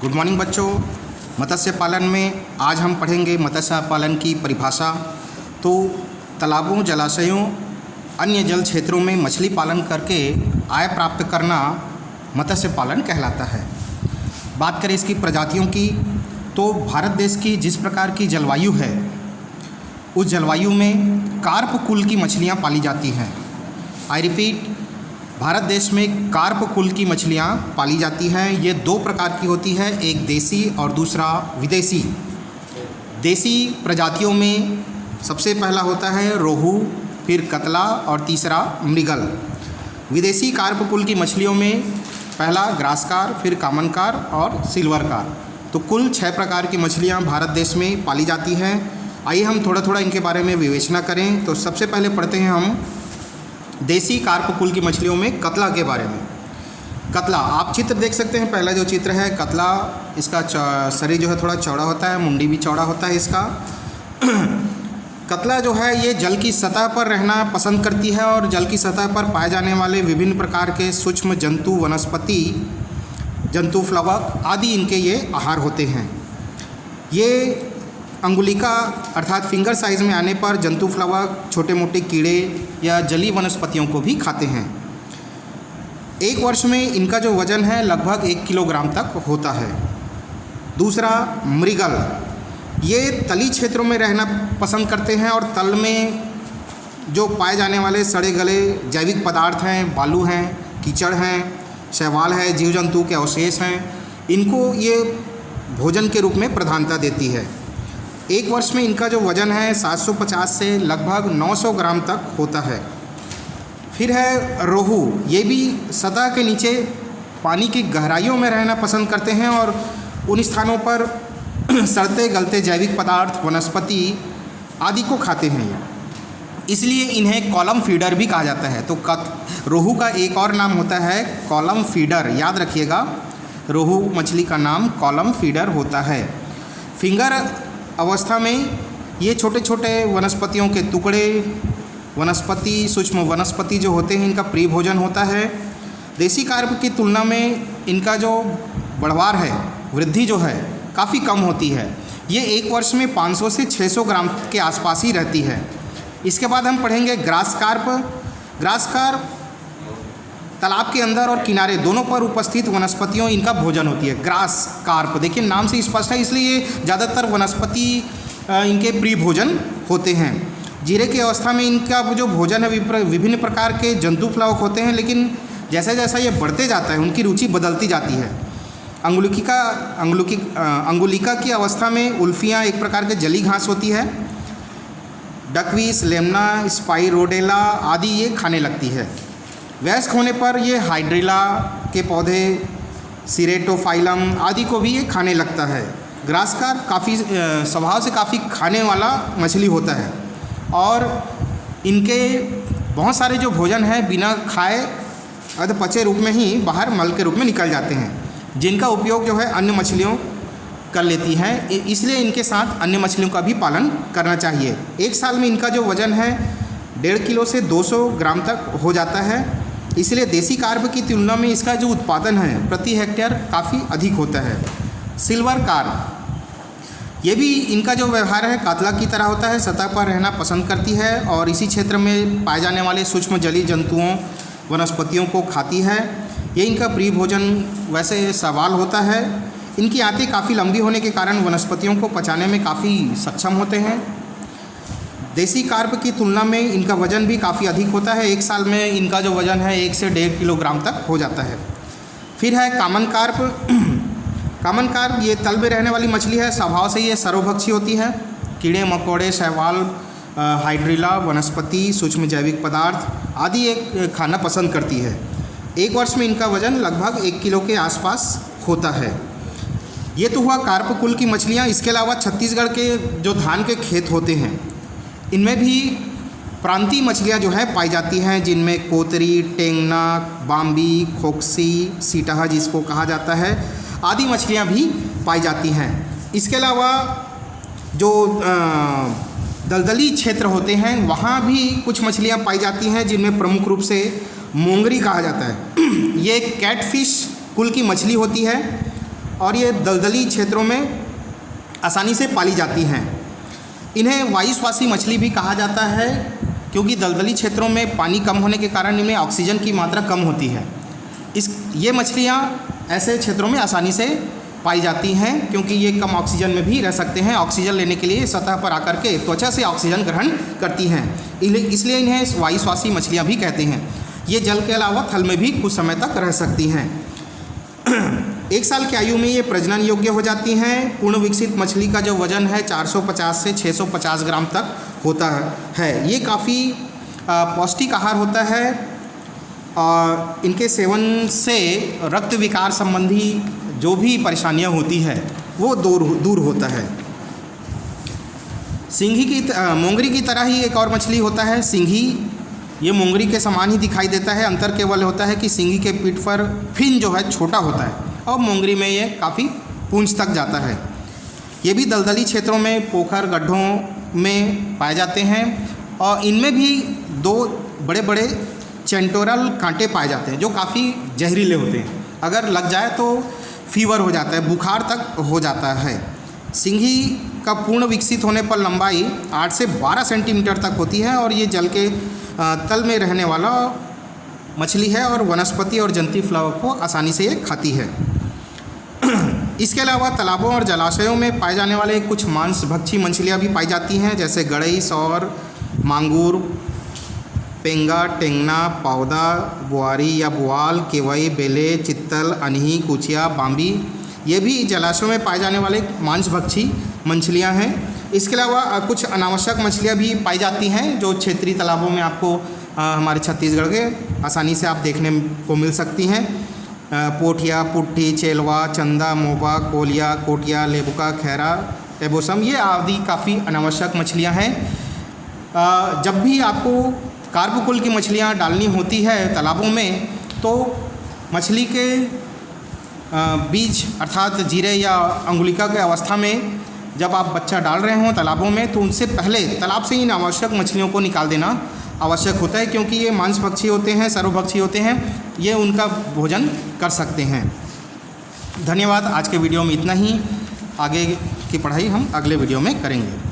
Good morning बच्चों। मत्स्य पालन में आज हम पढ़ेंगे मत्स्य पालन की परिभाषा। तो तालाबों, जलाशयों, अन्य जल क्षेत्रों में मछली पालन करके आय प्राप्त करना मत्स्य पालन कहलाता है। बात करें इसकी प्रजातियों की, तो भारत देश की जिस प्रकार की जलवायु है उस जलवायु में कार्प कुल की मछलियाँ पाली जाती हैं। आई रिपीट, भारत देश में कार्प कुल की मछलियाँ पाली जाती हैं। ये दो प्रकार की होती है, एक देसी और दूसरा विदेशी। देसी प्रजातियों में सबसे पहला होता है रोहू, फिर कतला और तीसरा मृगल। विदेशी कार्प कुल की मछलियों में पहला ग्रासकार, फिर कामनकार और सिल्वरकार। तो कुल 6 प्रकार की मछलियाँ भारत देश में पाली जाती हैं। आइए हम थोड़ा थोड़ा इनके बारे में विवेचना करें। तो सबसे पहले पढ़ते हैं हम देसी कार्प कुल की मछलियों में कतला के बारे में। कतला, आप चित्र देख सकते हैं। पहला जो चित्र है कतला, इसका शरीर जो है थोड़ा चौड़ा होता है, मुंडी भी चौड़ा होता है इसका। कतला जो है ये जल की सतह पर रहना पसंद करती है और जल की सतह पर पाए जाने वाले विभिन्न प्रकार के सूक्ष्म जंतु, वनस्पति, जंतु प्लवक आदि इनके ये आहार होते हैं। ये अंगुलिका अर्थात फिंगर साइज़ में आने पर जंतु प्लवक, छोटे मोटे कीड़े या जलीय वनस्पतियों को भी खाते हैं। एक वर्ष में इनका जो वज़न है लगभग 1 किलोग्राम तक होता है। दूसरा मृगल, ये तली क्षेत्रों में रहना पसंद करते हैं और तल में जो पाए जाने वाले सड़े गले जैविक पदार्थ हैं, बालू हैं, कीचड़ हैं, शैवाल है, जीव जंतु के अवशेष हैं, इनको ये भोजन के रूप में प्रधानता देती है। एक वर्ष में इनका जो वज़न है 750 से लगभग 900 ग्राम तक होता है। फिर है रोहू, ये भी सतह के नीचे पानी की गहराइयों में रहना पसंद करते हैं और उन स्थानों पर सड़ते गलते जैविक पदार्थ, वनस्पति आदि को खाते हैं। इसलिए इन्हें कॉलम फीडर भी कहा जाता है। तो रोहू का एक और नाम होता है कॉलम फीडर, याद रखिएगा। रोहू मछली का नाम कॉलम फीडर होता है। फिंगर अवस्था में ये छोटे छोटे वनस्पतियों के टुकड़े, वनस्पति, सूक्ष्म वनस्पति जो होते हैं, इनका प्रिय भोजन होता है। देसी कार्प की तुलना में इनका जो बढ़वार है, वृद्धि जो है काफ़ी कम होती है। ये एक वर्ष में 500 से 600 ग्राम के आसपास ही रहती है। इसके बाद हम पढ़ेंगे ग्रास कार्प। ग्रास कार्प तालाब के अंदर और किनारे दोनों पर उपस्थित वनस्पतियों इनका भोजन होती है। ग्रास कार्प, देखिए नाम से स्पष्ट है, इसलिए ज़्यादातर वनस्पति इनके प्रिय भोजन होते हैं। जीरे की अवस्था में इनका जो भोजन है विभिन्न प्रकार के जंतु प्लवक होते हैं, लेकिन जैसा जैसा ये बढ़ते जाता है उनकी रुचि बदलती जाती है। अंगुलिका की अवस्था में उल्फियाँ एक प्रकार के जली घास होती है। डकवीस, लेमना, स्पाइरोडेला आदि ये खाने लगती है। वयस्क होने पर ये हाइड्रिला के पौधे, सिरेटोफाइलम आदि को भी ये खाने लगता है। ग्रास कार्प काफ़ी स्वभाव से काफ़ी खाने वाला मछली होता है और इनके बहुत सारे जो भोजन है बिना खाए अधपचे रूप में ही बाहर मल के रूप में निकल जाते हैं, जिनका उपयोग जो है अन्य मछलियों कर लेती हैं। इसलिए इनके साथ अन्य मछलियों का भी पालन करना चाहिए। एक साल में इनका जो वज़न है 1.5 किलो से 200 ग्राम तक हो जाता है। इसलिए देसी कार्प की तुलना में इसका जो उत्पादन है प्रति हेक्टेयर काफ़ी अधिक होता है। सिल्वर कार्प, ये भी इनका जो व्यवहार है कातला की तरह होता है, सतह पर रहना पसंद करती है और इसी क्षेत्र में पाए जाने वाले सूक्ष्म जलीय जंतुओं, वनस्पतियों को खाती है। ये इनका प्रिय भोजन वैसे शैवाल होता है। इनकी आंतें काफ़ी लंबी होने के कारण वनस्पतियों को पचाने में काफ़ी सक्षम होते हैं। देसी कार्प की तुलना में इनका वज़न भी काफ़ी अधिक होता है। एक साल में इनका जो वज़न है 1 से 1.5 किलोग्राम तक हो जाता है। फिर है कामन कार्प। कामन कार्प ये तल में रहने वाली मछली है। स्वभाव से ये सर्वभक्षी होती है। कीड़े मकोड़े, शैवाल, हाइड्रिला, वनस्पति, सूक्ष्म जैविक पदार्थ आदि ये खाना पसंद करती है। एक वर्ष में इनका वज़न लगभग 1 किलो के आसपास होता है। ये तो हुआ कार्प कुल की मछलियाँ। इसके अलावा छत्तीसगढ़ के जो धान के खेत होते हैं इनमें भी प्रांतीय मछलियाँ जो है पाई जाती हैं, जिनमें कोतरी, टेंगना, बाम्बी, खोक्सी, सीटहा जिसको कहा जाता है आदि मछलियाँ भी पाई जाती हैं। इसके अलावा जो दलदली क्षेत्र होते हैं वहाँ भी कुछ मछलियाँ पाई जाती हैं, जिनमें प्रमुख रूप से मोंगरी कहा जाता है। ये कैटफिश कुल की मछली होती है और ये दलदली क्षेत्रों में आसानी से पाली जाती हैं। इन्हें वायुश्वासी मछली भी कहा जाता है क्योंकि दलदली क्षेत्रों में पानी कम होने के कारण इनमें ऑक्सीजन की मात्रा कम होती है। ये मछलियाँ ऐसे क्षेत्रों में आसानी से पाई जाती हैं क्योंकि ये कम ऑक्सीजन में भी रह सकते हैं। ऑक्सीजन लेने के लिए सतह पर आकर के त्वचा से ऑक्सीजन ग्रहण करती हैं, इसलिए इन्हें वायुश्वासी मछलियाँ भी कहते हैं। ये जल के अलावा थल में भी कुछ समय तक रह सकती हैं। 1 साल की आयु में ये प्रजनन योग्य हो जाती हैं। पूर्ण विकसित मछली का जो वजन है 450 से 650 ग्राम तक होता है। ये काफ़ी पौष्टिक आहार होता है और इनके सेवन से रक्त विकार संबंधी जो भी परेशानियां होती है वो दूर होता है। मोंगरी की तरह ही एक और मछली होता है सिंघी। ये मोंगरी के समान ही दिखाई देता है, अंतर केवल होता है कि सिंघी के पीठ पर फिन जो है छोटा होता है और मोंगरी में ये काफ़ी पूंछ तक जाता है। ये भी दलदली क्षेत्रों में पोखर गड्ढों में पाए जाते हैं और इनमें भी 2 बड़े बड़े चेंटोरल कांटे पाए जाते हैं जो काफ़ी जहरीले होते हैं। अगर लग जाए तो फीवर हो जाता है, बुखार तक हो जाता है। सिंघी का पूर्ण विकसित होने पर लंबाई 8 से 12 सेंटीमीटर तक होती है और ये जल के तल में रहने वाला मछली है और वनस्पति और जंतु फ्लावर को आसानी से ये खाती है। इसके अलावा तालाबों और जलाशयों में पाए जाने वाले कुछ मांसभक्षी मछलियाँ भी पाई जाती हैं जैसे गड़ई, सौर, मांगूर, पेंगा, टेंगना, पौदा, बुआरी या बुआल, केवई, बेले, चित्तल, अनही, कुचिया, बाम्बी ये भी जलाशयों में पाए जाने वाले मांसभक्षी मछलियाँ हैं। इसके अलावा कुछ अनावश्यक मछलियाँ भी पाई जाती हैं जो क्षेत्रीय तालाबों में आपको हमारे छत्तीसगढ़ के आसानी से आप देखने को मिल सकती हैं। पोठिया, पुट्ठी, चेलवा, चंदा, मोबा, कोलिया, कोटिया, लेबुका, खैरा, एबोसम ये आदि काफ़ी अनावश्यक मछलियाँ हैं। जब भी आपको कार्पकुल की मछलियाँ डालनी होती है तालाबों में तो मछली के बीज अर्थात जीरे या अंगुलिका के अवस्था में जब आप बच्चा डाल रहे हों तालाबों में तो उनसे पहले तालाब से इन आवश्यक मछलियों को निकाल देना आवश्यक होता है क्योंकि ये मांसभक्षी होते हैं, सर्वभक्षी होते हैं, ये उनका भोजन कर सकते हैं। धन्यवाद। आज के वीडियो में इतना ही। आगे की पढ़ाई हम अगले वीडियो में करेंगे।